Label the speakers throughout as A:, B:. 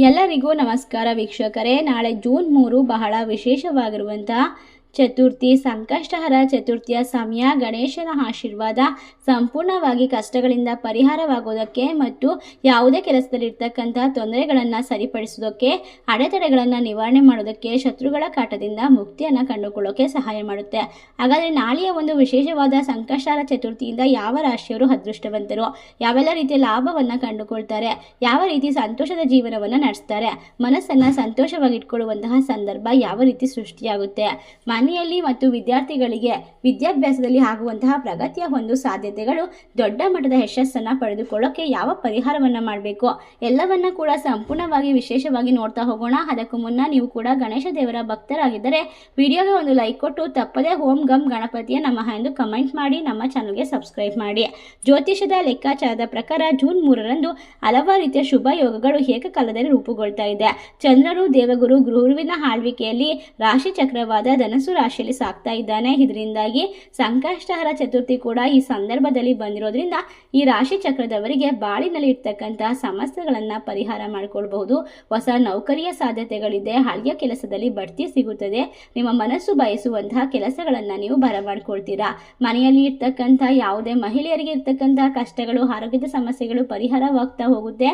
A: ಎಲ್ಲರಿಗೂ ನಮಸ್ಕಾರ ವೀಕ್ಷಕರೇ. ನಾಳೆ ಜೂನ್ 3 ಬಹಳ ವಿಶೇಷವಾಗಿರುವಂತಹ ಚತುರ್ಥಿ, ಸಂಕಷ್ಟಹರ ಚತುರ್ಥಿಯ ಸಮಯ. ಗಣೇಶನ ಆಶೀರ್ವಾದ ಸಂಪೂರ್ಣವಾಗಿ ಕಷ್ಟಗಳಿಂದ ಪರಿಹಾರವಾಗೋದಕ್ಕೆ ಮತ್ತು ಯಾವುದೇ ಕೆಲಸದಲ್ಲಿರ್ತಕ್ಕಂಥ ತೊಂದರೆಗಳನ್ನು ಸರಿಪಡಿಸೋದಕ್ಕೆ, ಅಡೆತಡೆಗಳನ್ನು ನಿವಾರಣೆ ಮಾಡೋದಕ್ಕೆ, ಶತ್ರುಗಳ ಕಾಟದಿಂದ ಮುಕ್ತಿಯನ್ನು ಕಂಡುಕೊಳ್ಳೋಕೆ ಸಹಾಯ ಮಾಡುತ್ತೆ. ಹಾಗಾದರೆ ನಾಳೆಯ ಒಂದು ವಿಶೇಷವಾದ ಸಂಕಷ್ಟಹರ ಚತುರ್ಥಿಯಿಂದ ಯಾವ ರಾಶಿಯವರು ಅದೃಷ್ಟವಂತರು, ಯಾವೆಲ್ಲ ರೀತಿಯ ಲಾಭವನ್ನು ಕಂಡುಕೊಳ್ತಾರೆ, ಯಾವ ರೀತಿ ಸಂತೋಷದ ಜೀವನವನ್ನು ನಡೆಸ್ತಾರೆ, ಮನಸ್ಸನ್ನು ಸಂತೋಷವಾಗಿಟ್ಕೊಳ್ಳುವಂತಹ ಸಂದರ್ಭ ಯಾವ ರೀತಿ ಸೃಷ್ಟಿಯಾಗುತ್ತೆ, ಮನೆಯಲ್ಲಿ ಮತ್ತು ವಿದ್ಯಾರ್ಥಿಗಳಿಗೆ ವಿದ್ಯಾಭ್ಯಾಸದಲ್ಲಿ ಆಗುವಂತಹ ಪ್ರಗತಿಯ ಒಂದು ಸಾಧ್ಯತೆಗಳು, ದೊಡ್ಡ ಮಟ್ಟದ ಯಶಸ್ಸನ್ನು ಪಡೆದುಕೊಳ್ಳೋಕೆ ಯಾವ ಪರಿಹಾರವನ್ನು ಮಾಡಬೇಕು, ಎಲ್ಲವನ್ನ ಕೂಡ ಸಂಪೂರ್ಣವಾಗಿ ವಿಶೇಷವಾಗಿ ನೋಡ್ತಾ ಹೋಗೋಣ. ಅದಕ್ಕೂ ಮುನ್ನ ನೀವು ಕೂಡ ಗಣೇಶ ದೇವರ ಭಕ್ತರಾಗಿದ್ದರೆ ವಿಡಿಯೋಗೆ ಒಂದು ಲೈಕ್ ಕೊಟ್ಟು ತಪ್ಪದೇ ಓಂ ಗಂ ಗಣಪತಿಯ ನಮಃ ಎಂದು ಕಮೆಂಟ್ ಮಾಡಿ ನಮ್ಮ ಚಾನಲ್ಗೆ ಸಬ್ಸ್ಕ್ರೈಬ್ ಮಾಡಿ. ಜ್ಯೋತಿಷದ ಲೆಕ್ಕಾಚಾರದ ಪ್ರಕಾರ ಜೂನ್ 3ರಂದು ಹಲವಾರು ರೀತಿಯ ಶುಭ ಯೋಗಗಳು ಏಕಕಾಲದಲ್ಲಿ ರೂಪುಗೊಳ್ತಾ ಇದೆ. ಚಂದ್ರನು ದೇವಗುರು ಗುರುವಿನ ಆಳ್ವಿಕೆಯಲ್ಲಿ ರಾಶಿ ಚಕ್ರವಾದ ಧನಸ್ಸು ರಾಶಿಯಲ್ಲಿ ಸಾಕ್ತಾ ಇದ್ದಾನೆ. ಇದರಿಂದಾಗಿ ಸಂಕಷ್ಟಹರ ಚತುರ್ಥಿ ಕೂಡ ಈ ಸಂದರ್ಭದಲ್ಲಿ ಬಂದಿರೋದ್ರಿಂದ ಈ ರಾಶಿ ಚಕ್ರದವರಿಗೆ ಬಾಳಿನಲ್ಲಿ ಇರ್ತಕ್ಕಂತಹ ಸಮಸ್ಯೆಗಳನ್ನ ಪರಿಹಾರ ಮಾಡಿಕೊಳ್ಬಹುದು. ಹೊಸ ನೌಕರಿಯ ಸಾಧ್ಯತೆಗಳಿದೆ. ಹಳೆಯ ಕೆಲಸದಲ್ಲಿ ಬಡ್ತಿ ಸಿಗುತ್ತದೆ. ನಿಮ್ಮ ಮನಸ್ಸು ಬಯಸುವಂತಹ ಕೆಲಸಗಳನ್ನ ನೀವು ಬರಮಾಡ್ಕೊಳ್ತೀರಾ. ಮನೆಯಲ್ಲಿ ಇರ್ತಕ್ಕಂಥ ಯಾವುದೇ ಮಹಿಳೆಯರಿಗೆ ಇರ್ತಕ್ಕಂತಹ ಕಷ್ಟಗಳು, ಆರೋಗ್ಯದ ಸಮಸ್ಯೆಗಳು ಪರಿಹಾರವಾಗ್ತಾ ಹೋಗುತ್ತೆ.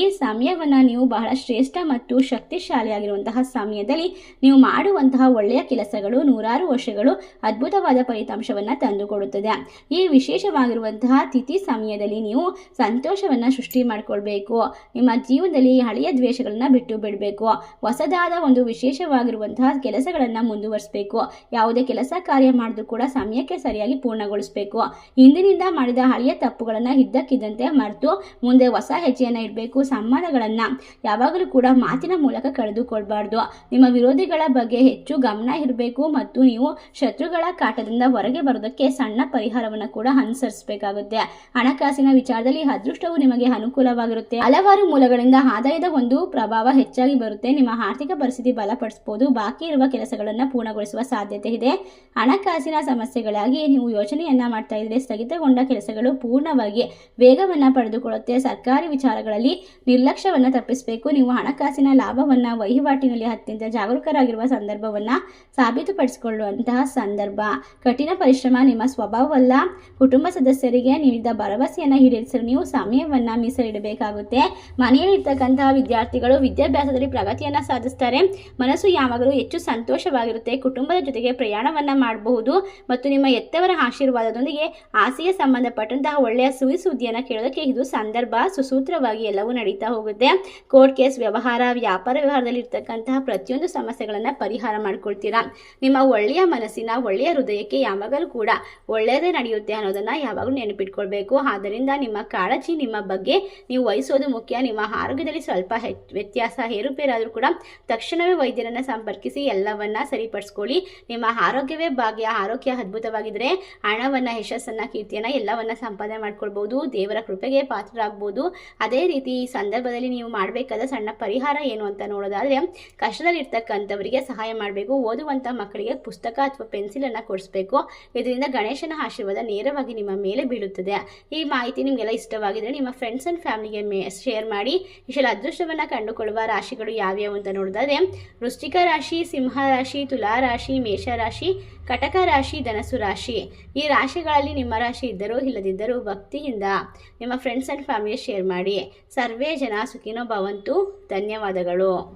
A: ಈ ಸಮಯವನ್ನ ನೀವು ಬಹಳ ಶ್ರೇಷ್ಠ ಮತ್ತು ಶಕ್ತಿಶಾಲಿಯಾಗಿರುವಂತಹ ಸಮಯದಲ್ಲಿ ನೀವು ಮಾಡುವಂತಹ ಒಳ್ಳೆಯ ಕೆಲಸಗಳು ನೂರಾರು ವರ್ಷಗಳು ಅದ್ಭುತವಾದ ಫಲಿತಾಂಶವನ್ನು ತಂದುಕೊಡುತ್ತದೆ. ಈ ವಿಶೇಷವಾಗಿರುವಂತಹ ತಿಥಿ ಸಮಯದಲ್ಲಿ ನೀವು ಸಂತೋಷವನ್ನು ಸೃಷ್ಟಿ ಮಾಡಿಕೊಳ್ಬೇಕು. ನಿಮ್ಮ ಜೀವನದಲ್ಲಿ ಹಳೆಯ ದ್ವೇಷಗಳನ್ನ ಬಿಟ್ಟು ಬಿಡಬೇಕು. ಹೊಸದಾದ ಒಂದು ವಿಶೇಷವಾಗಿರುವಂತಹ ಕೆಲಸಗಳನ್ನು ಮುಂದುವರಿಸಬೇಕು. ಯಾವುದೇ ಕೆಲಸ ಕಾರ್ಯ ಮಾಡಿದ್ರು ಕೂಡ ಸಮಯಕ್ಕೆ ಸರಿಯಾಗಿ ಪೂರ್ಣಗೊಳಿಸಬೇಕು. ಹಿಂದಿನಿಂದ ಮಾಡಿದ ಹಳೆಯ ತಪ್ಪುಗಳನ್ನು ಇದ್ದಕ್ಕಿದ್ದಂತೆ ಮರೆತು ಮುಂದೆ ಹೊಸ ಹೆಜ್ಜೆಯನ್ನು ಇಡಬೇಕು. ಸಂಬಂಧಗಳನ್ನು ಯಾವಾಗಲೂ ಕೂಡ ಮಾತಿನ ಮೂಲಕ ಕಳೆದುಕೊಳ್ಬಾರ್ದು. ನಿಮ್ಮ ವಿರೋಧಿಗಳ ಬಗ್ಗೆ ಹೆಚ್ಚು ಗಮನ ಇರಬೇಕು ಮತ್ತು ನೀವು ಶತ್ರುಗಳ ಕಾಟದಿಂದ ಹೊರಗೆ ಬರೋದಕ್ಕೆ ಸಣ್ಣ ಪರಿಹಾರವನ್ನು ಕೂಡ ಅನುಸರಿಸಬೇಕಾಗುತ್ತೆ. ಹಣಕಾಸಿನ ವಿಚಾರದಲ್ಲಿ ಅದೃಷ್ಟವು ನಿಮಗೆ ಅನುಕೂಲವಾಗಿರುತ್ತೆ. ಹಲವಾರು ಮೂಲಗಳಿಂದ ಆದಾಯದ ಒಂದು ಪ್ರಭಾವ ಹೆಚ್ಚಾಗಿ ಬರುತ್ತೆ. ನಿಮ್ಮ ಆರ್ಥಿಕ ಪರಿಸ್ಥಿತಿ ಬಲಪಡಿಸಬಹುದು. ಬಾಕಿ ಇರುವ ಕೆಲಸಗಳನ್ನು ಪೂರ್ಣಗೊಳಿಸುವ ಸಾಧ್ಯತೆ ಇದೆ. ಹಣಕಾಸಿನ ಸಮಸ್ಯೆಗಳಾಗಿ ನೀವು ಯೋಚನೆಯನ್ನ ಮಾಡ್ತಾ ಇದ್ರೆ ಸ್ಥಗಿತಗೊಂಡ ಕೆಲಸಗಳು ಪೂರ್ಣವಾಗಿ ವೇಗವನ್ನ ಪಡೆದುಕೊಳ್ಳುತ್ತೆ. ಸರ್ಕಾರಿ ವಿಚಾರಗಳಲ್ಲಿ ನಿರ್ಲಕ್ಷ್ಯವನ್ನ ತಪ್ಪಿಸಬೇಕು. ನೀವು ಹಣಕಾಸಿನ ಲಾಭವನ್ನ ವಹಿವಾಟಿನಲ್ಲಿ ಅತ್ಯಂತ ಜಾಗರೂಕರಾಗಿರುವ ಸಂದರ್ಭವನ್ನ ಸಾಬೀತುಪಡಿಸಿಕೊಳ್ಳುವಂತಹ ಸಂದರ್ಭ. ಕಠಿಣ ಪರಿಶ್ರಮ ನಿಮ್ಮ ಸ್ವಭಾವವಲ್ಲ. ಕುಟುಂಬ ಸದಸ್ಯರಿಗೆ ನೀಡಿದ ಭರವಸೆಯನ್ನು ಈಡೇರಿಸಲು ನೀವು ಸಮಯವನ್ನ ಮೀಸಲಿಡಬೇಕಾಗುತ್ತೆ. ಮನೆಯಲ್ಲಿ ಇರ್ತಕ್ಕಂತಹ ವಿದ್ಯಾರ್ಥಿಗಳು ವಿದ್ಯಾಭ್ಯಾಸದಲ್ಲಿ ಪ್ರಗತಿಯನ್ನ ಸಾಧಿಸ್ತಾರೆ. ಮನಸ್ಸು ಯಾವಾಗಲೂ ಹೆಚ್ಚು ಸಂತೋಷವಾಗಿರುತ್ತೆ. ಕುಟುಂಬದ ಜೊತೆಗೆ ಪ್ರಯಾಣವನ್ನ ಮಾಡಬಹುದು ಮತ್ತು ನಿಮ್ಮ ಎತ್ತವರ ಆಶೀರ್ವಾದದೊಂದಿಗೆ ಆಸೆಗೆ ಸಂಬಂಧಪಟ್ಟಂತಹ ಒಳ್ಳೆಯ ಸುದ್ದಿಯನ್ನು ಕೇಳೋದಕ್ಕೆ ಇದು ಸಂದರ್ಭ. ಸುಸೂತ್ರವಾಗಿ ಎಲ್ಲವೂ ನಡೀತಾ ಹೋಗುತ್ತೆ. ಕೋರ್ಟ್ ಕೇಸ್ ವ್ಯವಹಾರ, ವ್ಯಾಪಾರ ವ್ಯವಹಾರದಲ್ಲಿ ಇರ್ತಕ್ಕಂತಹ ಪ್ರತಿಯೊಂದು ಸಮಸ್ಯೆಗಳನ್ನ ಪರಿಹಾರ ಮಾಡ್ಕೊಳ್ತೀರಾ. ನಿಮ್ಮ ಒಳ್ಳೆಯ ಮನಸ್ಸಿನ, ಒಳ್ಳೆಯ ಹೃದಯಕ್ಕೆ ಯಾವಾಗಲೂ ಕೂಡ ಒಳ್ಳೆಯದೇ ನಡೆಯುತ್ತೆ ಅನ್ನೋದನ್ನ ಯಾವಾಗಲೂ ನೆನಪಿಟ್ಕೊಳ್ಬೇಕು. ಆದ್ದರಿಂದ ನಿಮ್ಮ ಕಾಳಜಿ, ನಿಮ್ಮ ಬಗ್ಗೆ ನೀವು ವಹಿಸೋದು ಮುಖ್ಯ. ನಿಮ್ಮ ಆರೋಗ್ಯದಲ್ಲಿ ಸ್ವಲ್ಪ ವ್ಯತ್ಯಾಸ, ಏರುಪೇರಾದರೂ ಕೂಡ ತಕ್ಷಣವೇ ವೈದ್ಯರನ್ನ ಸಂಪರ್ಕಿಸಿ ಎಲ್ಲವನ್ನ ಸರಿಪಡಿಸ್ಕೊಳ್ಳಿ. ನಿಮ್ಮ ಆರೋಗ್ಯವೇ ಭಾಗ್ಯ. ಆರೋಗ್ಯ ಅದ್ಭುತವಾಗಿದ್ರೆ ಹಣವನ್ನ, ಯಶಸ್ಸನ್ನ, ಕೀರ್ತಿಯನ್ನ ಎಲ್ಲವನ್ನ ಸಂಪಾದನೆ ಮಾಡ್ಕೊಳ್ಬಹುದು. ದೇವರ ಕೃಪೆಗೆ ಪಾತ್ರರಾಗಬಹುದು. ಅದೇ ರೀತಿ ಈ ಸಂದರ್ಭದಲ್ಲಿ ನೀವು ಮಾಡಬೇಕಾದ ಸಣ್ಣ ಪರಿಹಾರ ಏನು ಅಂತ ನೋಡೋದಾದ್ರೆ, ಕಷ್ಟದಲ್ಲಿರ್ತಕ್ಕಂಥವರಿಗೆ ಸಹಾಯ ಮಾಡಬೇಕು. ಓದುವಂತ ಮಕ್ಕಳಿಗೆ ಪುಸ್ತಕ ಅಥವಾ ಪೆನ್ಸಿಲ್ ಅನ್ನ ಕೊಡಿಸಬೇಕು. ಇದರಿಂದ ಗಣೇಶನ ಆಶೀರ್ವಾದ ನೇರವಾಗಿ ನಿಮ್ಮ ಮೇಲೆ ಬೀಳುತ್ತದೆ. ಈ ಮಾಹಿತಿ ನಿಮಗೆಲ್ಲ ಇಷ್ಟವಾಗಿದ್ರೆ ನಿಮ್ಮ ಫ್ರೆಂಡ್ಸ್ ಅಂಡ್ ಫ್ಯಾಮಿಲಿಗೆ ಶೇರ್ ಮಾಡಿ. ಇಷ್ಟೆಲ್ಲ ಅದೃಷ್ಟವನ್ನ ಕಂಡುಕೊಳ್ಳುವ ರಾಶಿಗಳು ಯಾವ್ಯಾವು ಅಂತ ನೋಡೋದಾದ್ರೆ, ವೃಶ್ಚಿಕ ರಾಶಿ, ಸಿಂಹ ರಾಶಿ, ತುಲಾ ರಾಶಿ, ಮೇಷ ರಾಶಿ, ಕಟಕ ರಾಶಿ, ಧನಸ್ಸು ರಾಶಿ. ಈ ರಾಶಿಗಳಲ್ಲಿ ನಿಮ್ಮ ರಾಶಿ ಇದ್ದರೂ ಇಲ್ಲದಿದ್ದರೂ ಭಕ್ತಿಯಿಂದ ನಿಮ್ಮ ಫ್ರೆಂಡ್ಸ್ ಅಂಡ್ ಫ್ಯಾಮಿಲಿ ಶೇರ್ ಮಾಡಿ. ಸರ್ವೇ ಜನ ಸುಖಿನೋ ಭವಂತು. ಧನ್ಯವಾದಗಳು.